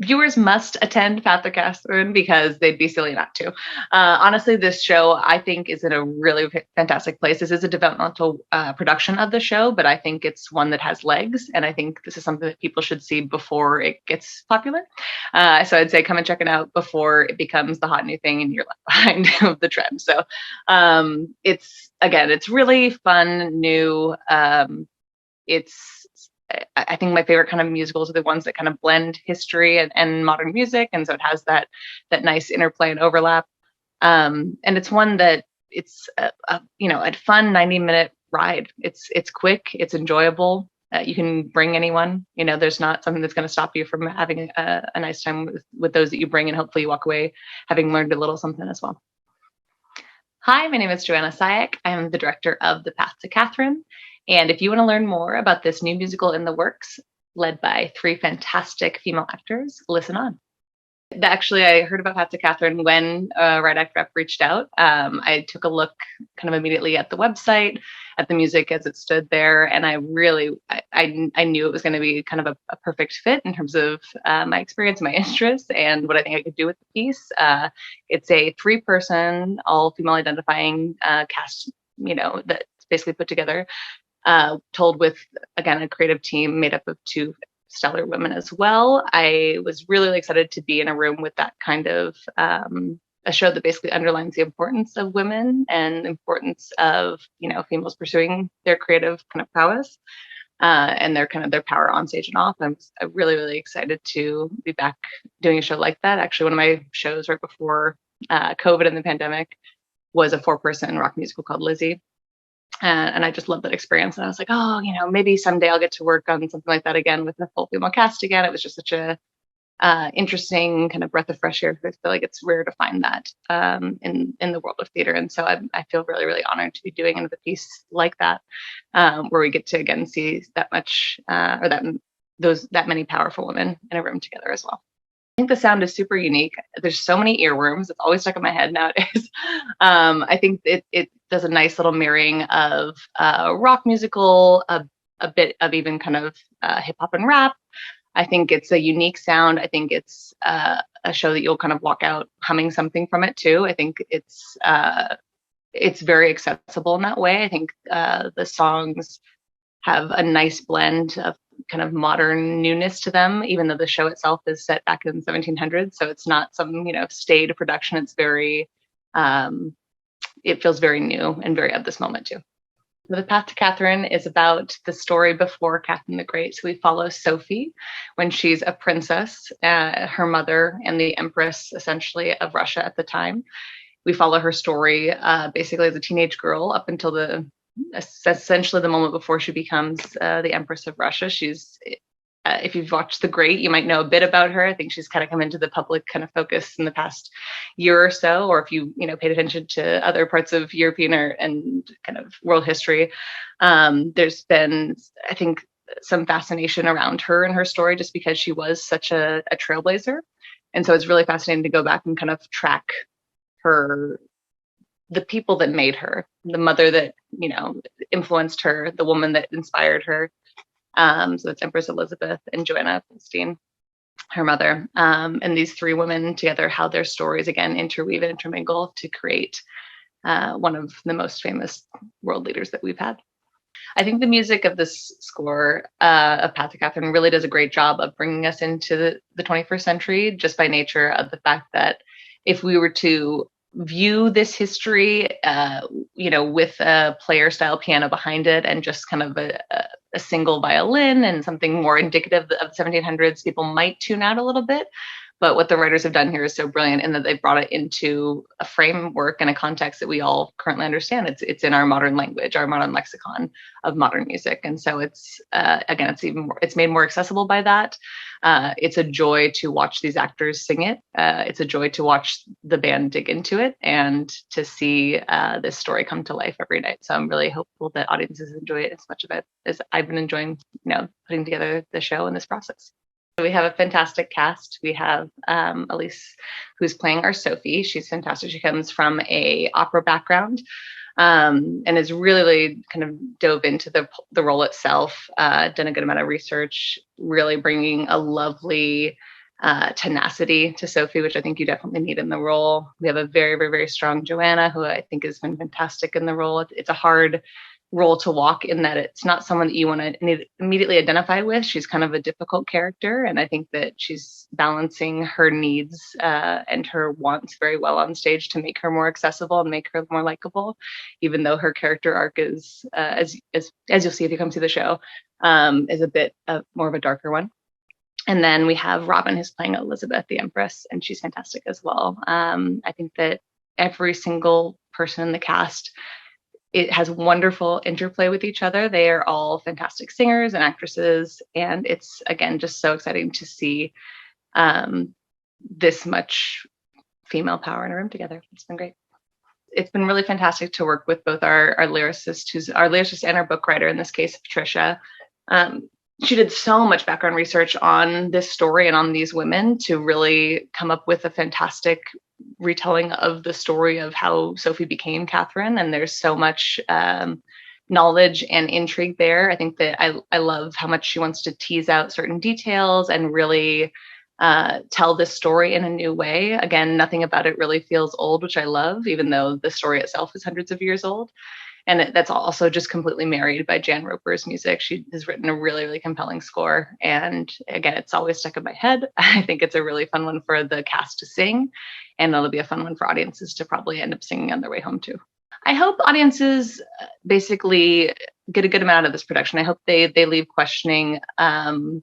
Viewers must attend Path to Catherine because they'd be silly not to. Honestly, this show I think is in a really fantastic place. This is a developmental production of the show, but I think it's one that has legs, and I think this is something that people should see before it gets popular. So I'd say come and check it out before it becomes the hot new thing and you're left behind of the trend. So it's really fun, new. It's I think my favorite kind of musicals are the ones that kind of blend history and modern music, and so it has that nice interplay and overlap. And it's one that it's a fun 90-minute ride. It's quick, it's enjoyable. You can bring anyone. There's not something that's going to stop you from having a nice time with those that you bring, and hopefully you walk away having learned a little something as well. Hi, my name is Joanna Syiek. I'm the director of The Path to Catherine. And if you want to learn more about this new musical in the works, led by three fantastic female actors, listen on. Actually, I heard about Path to Catherine when Right Act Rep reached out. I took a look kind of immediately at the website, at the music as it stood there, and I knew it was going to be kind of a perfect fit in terms of my experience, my interests, and what I think I could do with the piece. It's a 3-person, all female identifying cast, that's basically put together, told with, again, a creative team made up of 2 stellar women as well. I was really excited to be in a room with that kind of a show that basically underlines the importance of women and the importance of females pursuing their creative kind of prowess and their power on stage and off. I'm really excited to be back doing a show like that. Actually, one of my shows right before COVID and the pandemic was a 4-person rock musical called Lizzie. And I just loved that experience. And I was like, oh, maybe someday I'll get to work on something like that again with a full female cast again. It was just such a interesting kind of breath of fresh air. I feel like it's rare to find that in the world of theater. And so I feel really honored to be doing another piece like that, where we get to again see that much or that many powerful women in a room together as well. I think the sound is super unique. There's so many earworms. It's always stuck in my head nowadays. I think it does a nice little mirroring of rock musical, a bit of even kind of hip hop and rap. I think it's a unique sound. I think it's a show that you'll kind of walk out humming something from it too. I think it's very accessible in that way. I think the songs have a nice blend of kind of modern newness to them, even though the show itself is set back in the 1700s. So it's not some, staid production. It's very, it feels very new and very of this moment too. The Path to Catherine is about the story before Catherine the Great. So we follow Sophie when she's a princess, her mother and the empress essentially of Russia at the time. We follow her story basically as a teenage girl up until essentially the moment before she becomes the Empress of Russia. She's, if you've watched The Great, you might know a bit about her. I think she's kind of come into the public kind of focus in the past year or so, or if you paid attention to other parts of European and kind of world history. There's been, I think, some fascination around her and her story just because she was such a trailblazer. And so it's really fascinating to go back and kind of track the people that made her, the mother that, influenced her, the woman that inspired her. So it's Empress Elizabeth and Joanna Syiek, her mother. And these 3 women together, how their stories, again, interweave and intermingle to create one of the most famous world leaders that we've had. I think the music of this score of Path to Catherine really does a great job of bringing us into the 21st century, just by nature of the fact that if we were to view this history, with a player style piano behind it and just kind of a single violin and something more indicative of the 1700s, people might tune out a little bit. But what the writers have done here is so brilliant in that they've brought it into a framework and a context that we all currently understand. It's in our modern language, our modern lexicon of modern music. And so it's, again, it's made more accessible by that. It's a joy to watch these actors sing it. It's a joy to watch the band dig into it and to see this story come to life every night. So I'm really hopeful that audiences enjoy it as much of it as I've been enjoying, putting together the show in this process. We have a fantastic cast. We have Elise, who's playing our Sophie. She's fantastic. She comes from a opera background and has really kind of dove into the role itself, done a good amount of research, really bringing a lovely tenacity to Sophie, which I think you definitely need in the role. We have a very, very, very strong Joanna, who I think has been fantastic in the role. It's a hard role to walk in that it's not someone that you want to immediately identify with. She's kind of a difficult character, and I think that she's balancing her needs and her wants very well on stage to make her more accessible and make her more likable, even though her character arc is, as you'll see if you come see the show, is a bit more of a darker one. And then we have Robin, who's playing Elizabeth, the Empress, and she's fantastic as well. I think that every single person in the cast, it has wonderful interplay with each other. They are all fantastic singers and actresses, and it's, again, just so exciting to see this much female power in a room together. It's been great. It's been really fantastic to work with both our lyricist, who's our lyricist and our book writer, in this case, Patricia. She did so much background research on this story and on these women to really come up with a fantastic retelling of the story of how Sophie became Catherine. And there's so much knowledge and intrigue there. I think that I love how much she wants to tease out certain details and really tell this story in a new way. Again, nothing about it really feels old, which I love, even though the story itself is hundreds of years old. And that's also just completely married by Jan Roper's music. She has written a really, really compelling score. And again, it's always stuck in my head. I think it's a really fun one for the cast to sing. And it'll be a fun one for audiences to probably end up singing on their way home too. I hope audiences basically get a good amount out of this production. I hope they leave questioning, the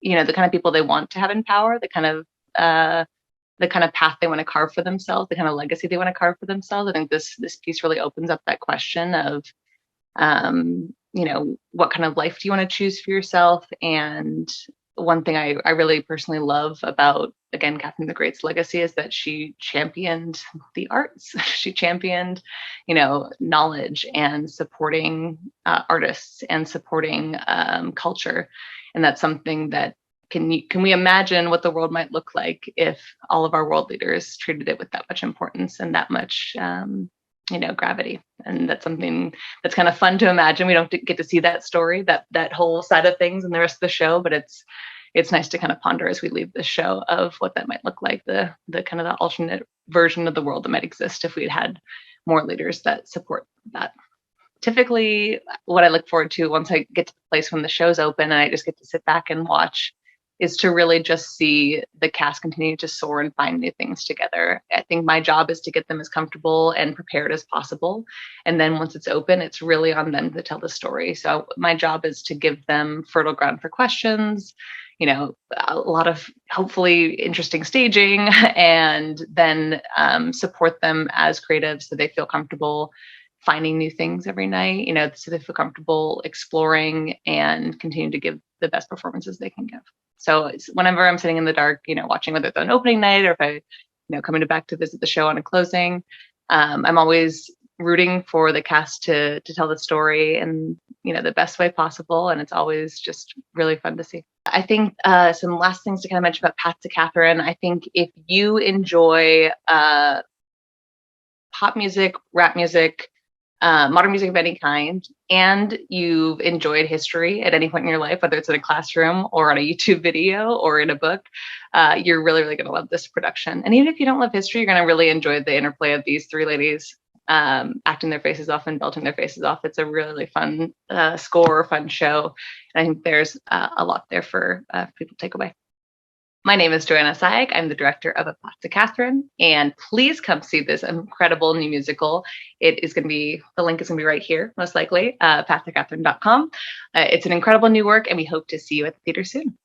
kind of people they want to have in power, the kind of path they want to carve for themselves, the kind of legacy they want to carve for themselves. I think this piece really opens up that question of, what kind of life do you want to choose for yourself? And one thing I really personally love about, again, Catherine the Great's legacy is that she championed the arts. She championed, knowledge and supporting artists and supporting culture. And that's something that can we imagine what the world might look like if all of our world leaders treated it with that much importance and that much, gravity? And that's something that's kind of fun to imagine. We don't get to see that story, that whole side of things in the rest of the show, but it's nice to kind of ponder as we leave the show of what that might look like, the kind of the alternate version of the world that might exist if we'd had more leaders that support that. Typically, what I look forward to once I get to the place when the show's open and I just get to sit back and watch is to really just see the cast continue to soar and find new things together. I think my job is to get them as comfortable and prepared as possible. And then once it's open, it's really on them to tell the story. So my job is to give them fertile ground for questions, a lot of hopefully interesting staging, and then support them as creatives so they feel comfortable finding new things every night, so they feel comfortable exploring and continue to give the best performances they can give. So whenever I'm sitting in the dark, watching whether it's on opening night or if I, coming back to visit the show on a closing, I'm always rooting for the cast to tell the story in, the best way possible. And it's always just really fun to see. I think some last things to kind of mention about Path to Catherine. I think if you enjoy pop music, rap music, modern music of any kind, and you've enjoyed history at any point in your life, whether it's in a classroom or on a YouTube video or in a book, you're really, really going to love this production. And even if you don't love history, you're going to really enjoy the interplay of these three ladies acting their faces off and belting their faces off. It's a really fun score, fun show. And I think there's a lot there for people to take away. My name is Joanna Syiek. I'm the director of A Path to Catherine, and please come see this incredible new musical. It is going to be, the link is going to be right here, most likely, pathtocatherine.com. It's an incredible new work, and we hope to see you at the theater soon.